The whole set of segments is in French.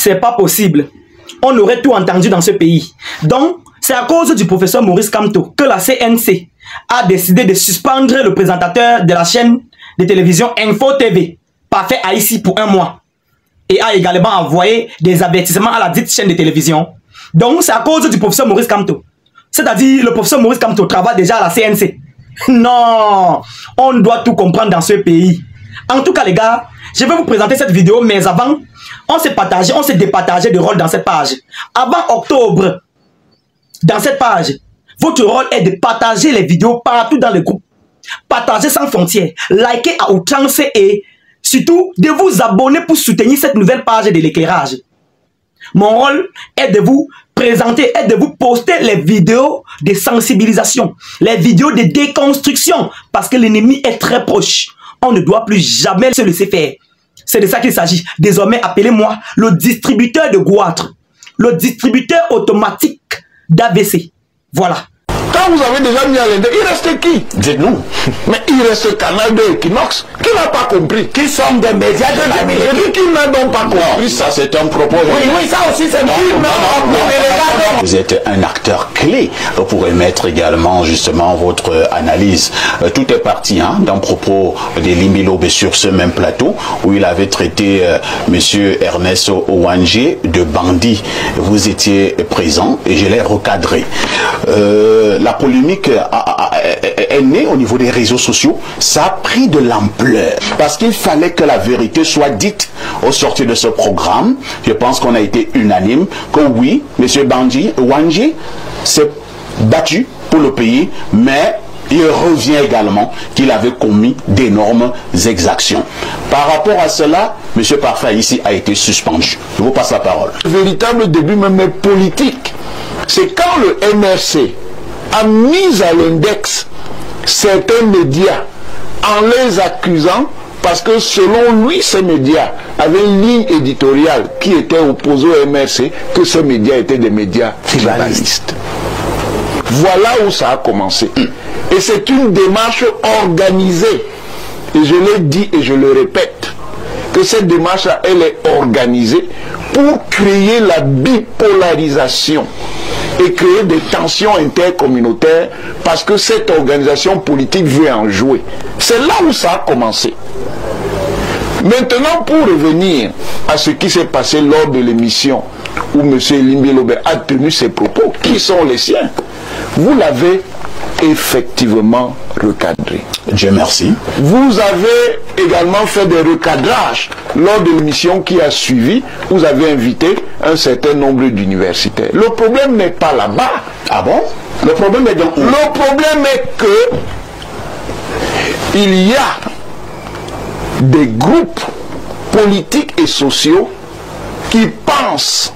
c'est pas possible. On aurait tout entendu dans ce pays. Donc, c'est à cause du professeur Maurice Kamto que la CNC a décidé de suspendre le présentateur de la chaîne de télévision Info TV, Parfait Haïti, pour 1 mois. Et a également envoyé des avertissements à la dite chaîne de télévision. Donc, c'est à cause du professeur Maurice Kamto. C'est-à-dire, le professeur Maurice Kamto travaille déjà à la CNC. Non, on doit tout comprendre dans ce pays. En tout cas, les gars, je vais vous présenter cette vidéo, mais avant, on s'est départagé de rôle dans cette page. Avant octobre, dans cette page, votre rôle est de partager les vidéos partout dans le groupe. Partager sans frontières, liker à outrance et surtout de vous abonner pour soutenir cette nouvelle page de l'éclairage. Mon rôle est de vous présenter et de vous poster les vidéos de sensibilisation, les vidéos de déconstruction, parce que l'ennemi est très proche. On ne doit plus jamais se laisser faire. C'est de ça qu'il s'agit. Désormais, appelez-moi le distributeur de goitre, le distributeur automatique d'AVC. Voilà. Quand vous avez déjà mis à l'intérieur, il reste qui? Dites-nous. Mais il reste Canal 2 Equinox. Qui n'a pas compris? Qui sont des médias de la mairie? Qui n'a donc pas compris? Non, ça c'est un propos. Oui, ça aussi c'est non. Vous êtes un acteur clé pour émettre également justement votre analyse. Tout est parti d'un propos de Limbilobe sur ce même plateau où il avait traité monsieur Ernest Ouangé de bandit. Vous étiez présent et je l'ai recadré. La polémique est née au niveau des réseaux sociaux. Ça a pris de l'ampleur parce qu'il fallait que la vérité soit dite au sortir de ce programme. Je pense qu'on a été unanime que oui, M. Bandit Ouangé s'est battu pour le pays, mais il revient également qu'il avait commis d'énormes exactions. Par rapport à cela, M. Parfait ici a été suspendu. Je vous passe la parole. Le véritable début même politique, c'est quand le MRC a mis à l'index certains médias en les accusant parce que selon lui, ces médias avaient une ligne éditoriale qui était opposée au MRC, que ces médias étaient des médias tribalistes. Voilà où ça a commencé. Et c'est une démarche organisée. Et je l'ai dit et je le répète, que cette démarche, elle est organisée pour créer la bipolarisation et créer des tensions intercommunautaires parce que cette organisation politique veut en jouer. C'est là où ça a commencé. Maintenant, pour revenir à ce qui s'est passé lors de l'émission où M. Limbilobe a tenu ses propos, qui sont les siens, vous l'avez effectivement recadré. Dieu merci. Vous avez également fait des recadrages lors de l'émission qui a suivi. Vous avez invité un certain nombre d'universitaires. Le problème n'est pas là-bas. Ah bon? Le problème est donc... Le problème est que il y a des groupes politiques et sociaux qui pensent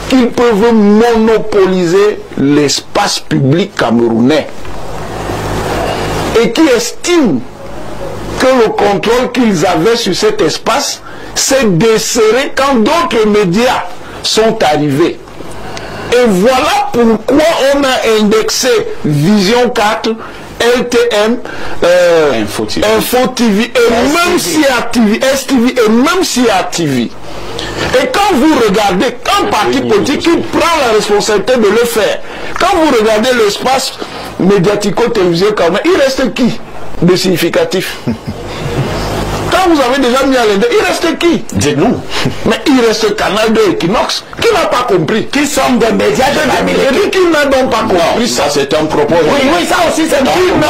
qu'ils peuvent monopoliser l'espace public camerounais et qui estiment que le contrôle qu'ils avaient sur cet espace s'est desserré quand d'autres médias sont arrivés. Et voilà pourquoi on a indexé Vision 4, LTM, Info TV, et même CRTV, STV et même CRTV. Et quand vous regardez, quand parti politique qui prend la responsabilité de le faire, quand vous regardez l'espace médiatico-télévisé, il reste qui de significatif? Quand vous avez déjà mis à l'intérieur, il reste qui? Dites-nous. Mais il reste Canal 2 Equinox. Qui n'a pas compris? Qui sont des médias de la mairie? Qui n'a donc pas compris? Non, ça c'est un propos. Oui, ça aussi c'est non, on ne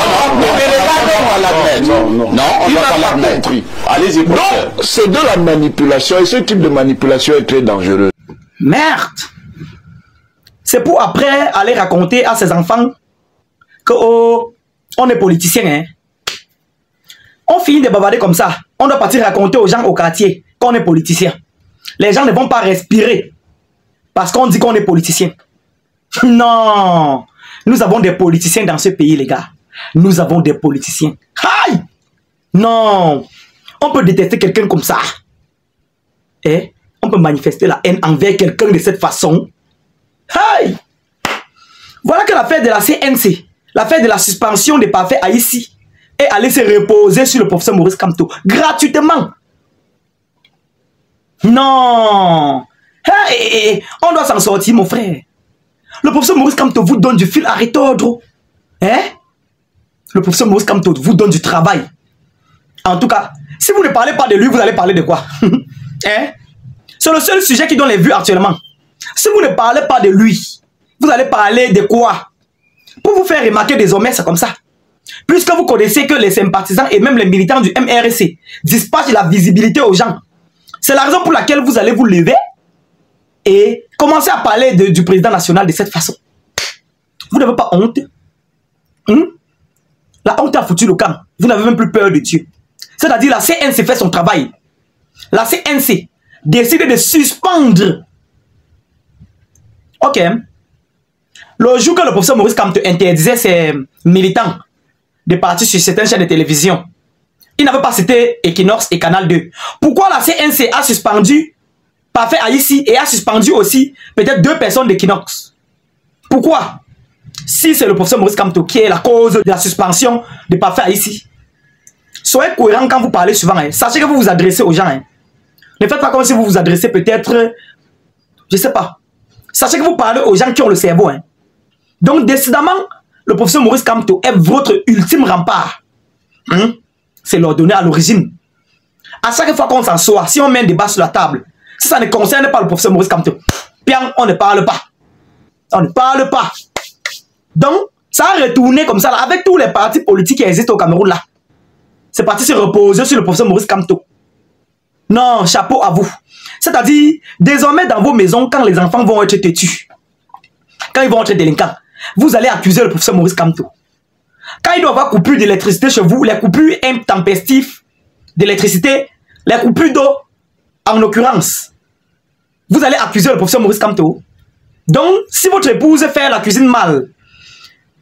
va pas l'admettre. Allez-y, donc, c'est de la manipulation et ce type de manipulation est très dangereux. Merde! C'est pour après aller raconter à ses enfants que on est politicien, hein? On finit de bavarder comme ça. On doit partir raconter aux gens au quartier qu'on est politicien. Les gens ne vont pas respirer parce qu'on dit qu'on est politicien. Non! Nous avons des politiciens dans ce pays, les gars. Nous avons des politiciens. Aïe! Non! On peut détester quelqu'un comme ça. Et on peut manifester la haine envers quelqu'un de cette façon. Aïe! Voilà que l'affaire de la CNC, l'affaire de la suspension des parfaits Haïti, et aller se reposer sur le professeur Maurice Kamto gratuitement. Non, Hey, on doit s'en sortir, mon frère. Le professeur Maurice Kamto vous donne du fil à retordre. Hein? Le professeur Maurice Kamto vous donne du travail. En tout cas, si vous ne parlez pas de lui, vous allez parler de quoi? Hein? C'est le seul sujet qui donne les vues actuellement. Si vous ne parlez pas de lui, vous allez parler de quoi? Pour vous faire remarquer désormais, c'est comme ça. Puisque vous connaissez que les sympathisants et même les militants du MRC dispatchent la visibilité aux gens. C'est la raison pour laquelle vous allez vous lever et commencer à parler du président national de cette façon. Vous n'avez pas honte? La honte a foutu le camp. Vous n'avez même plus peur de Dieu. C'est-à-dire la CNC fait son travail. La CNC décide de suspendre. Ok. Le jour que le professeur Maurice Kamto interdisait ses militants de partir sur certaines chaînes de télévision, il n'avait pas cité Equinox et Canal 2. Pourquoi la CNC a suspendu Parfait Haïti et a suspendu aussi peut-être 2 personnes d'Equinox? Pourquoi? Si c'est le professeur Maurice Kamto qui est la cause de la suspension de Parfait Haïti, soyez cohérent quand vous parlez souvent. Hein. Sachez que vous vous adressez aux gens. Hein. Ne faites pas comme si vous vous adressez peut-être, je ne sais pas. Sachez que vous parlez aux gens qui ont le cerveau. Hein. Donc, décidément, le professeur Maurice Kamto est votre ultime rempart. C'est l'ordonné à l'origine. À chaque fois qu'on s'assoit, si on met un débat sur la table, si ça ne concerne pas le professeur Maurice Kamto, bien, on ne parle pas. On ne parle pas. Donc, ça a retourné comme ça, là, avec tous les partis politiques qui existent au Cameroun, là. Ces partis se reposent sur le professeur Maurice Kamto. Non, chapeau à vous. C'est-à-dire, désormais, dans vos maisons, quand les enfants vont être têtus, quand ils vont être délinquants, vous allez accuser le professeur Maurice Kamto. Quand il doit y avoir coupure d'électricité chez vous, les coupures intempestives d'électricité, les coupures d'eau, en l'occurrence, vous allez accuser le professeur Maurice Kamto. Donc, si votre épouse fait la cuisine mal,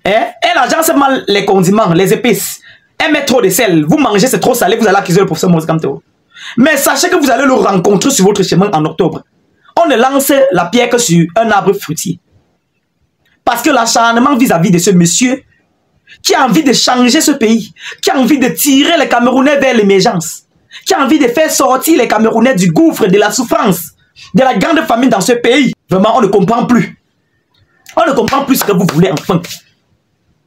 elle agence mal les condiments, les épices, elle met trop de sel, vous mangez, c'est trop salé, vous allez accuser le professeur Maurice Kamto. Mais sachez que vous allez le rencontrer sur votre chemin en octobre. On ne lance la pierre que sur un arbre fruitier. Parce que l'acharnement vis-à-vis de ce monsieur qui a envie de changer ce pays, qui a envie de tirer les Camerounais vers l'émergence, qui a envie de faire sortir les Camerounais du gouffre, de la souffrance, de la grande famine dans ce pays. Vraiment, on ne comprend plus. On ne comprend plus ce que vous voulez enfin.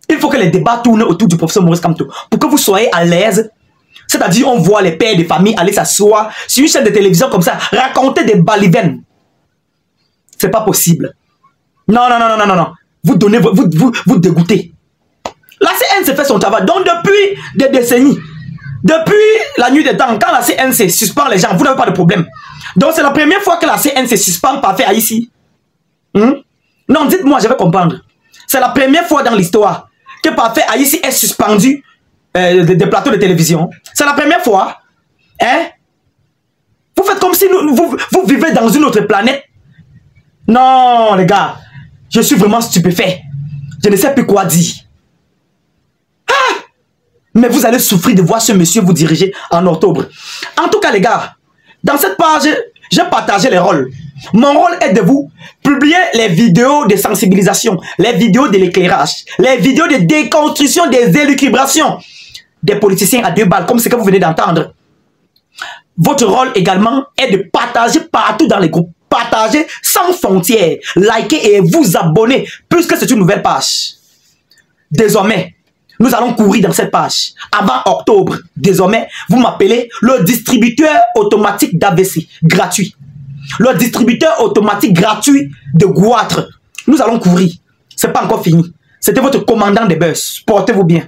Il faut que les débats tournent autour du professeur Maurice Kamto pour que vous soyez à l'aise. C'est-à-dire, on voit les pères de famille aller s'asseoir sur une chaîne de télévision comme ça, raconter des balivernes. C'est pas possible. Non, non, non, non, non, non. Vous donnez, vous dégoûtez. La CNC fait son travail. Donc, depuis des décennies, depuis la nuit des temps, quand la CNC suspend les gens, vous n'avez pas de problème. Donc, c'est la première fois que la CNC suspend Parfait Haïti. Non, dites-moi, je vais comprendre. C'est la première fois dans l'histoire que Parfait Haïti est suspendu des plateaux de télévision. C'est la première fois. Hein? Vous faites comme si vous vivez dans une autre planète. Non, les gars. Je suis vraiment stupéfait. Je ne sais plus quoi dire. Ah! Mais vous allez souffrir de voir ce monsieur vous diriger en octobre. En tout cas, les gars, dans cette page, j'ai partagé les rôles. Mon rôle est de vous publier les vidéos de sensibilisation, les vidéos de l'éclairage, les vidéos de déconstruction des élucubrations des politiciens à 2 balles, comme ce que vous venez d'entendre. Votre rôle également est de partager partout dans les groupes. Partager sans frontières, likez et vous abonner, puisque c'est une nouvelle page. Désormais, nous allons courir dans cette page. Avant octobre, désormais, vous m'appelez le distributeur automatique d'AVC, gratuit. Le distributeur automatique gratuit de Goitre. Nous allons courir. C'est pas encore fini. C'était votre commandant de buzz. Portez-vous bien.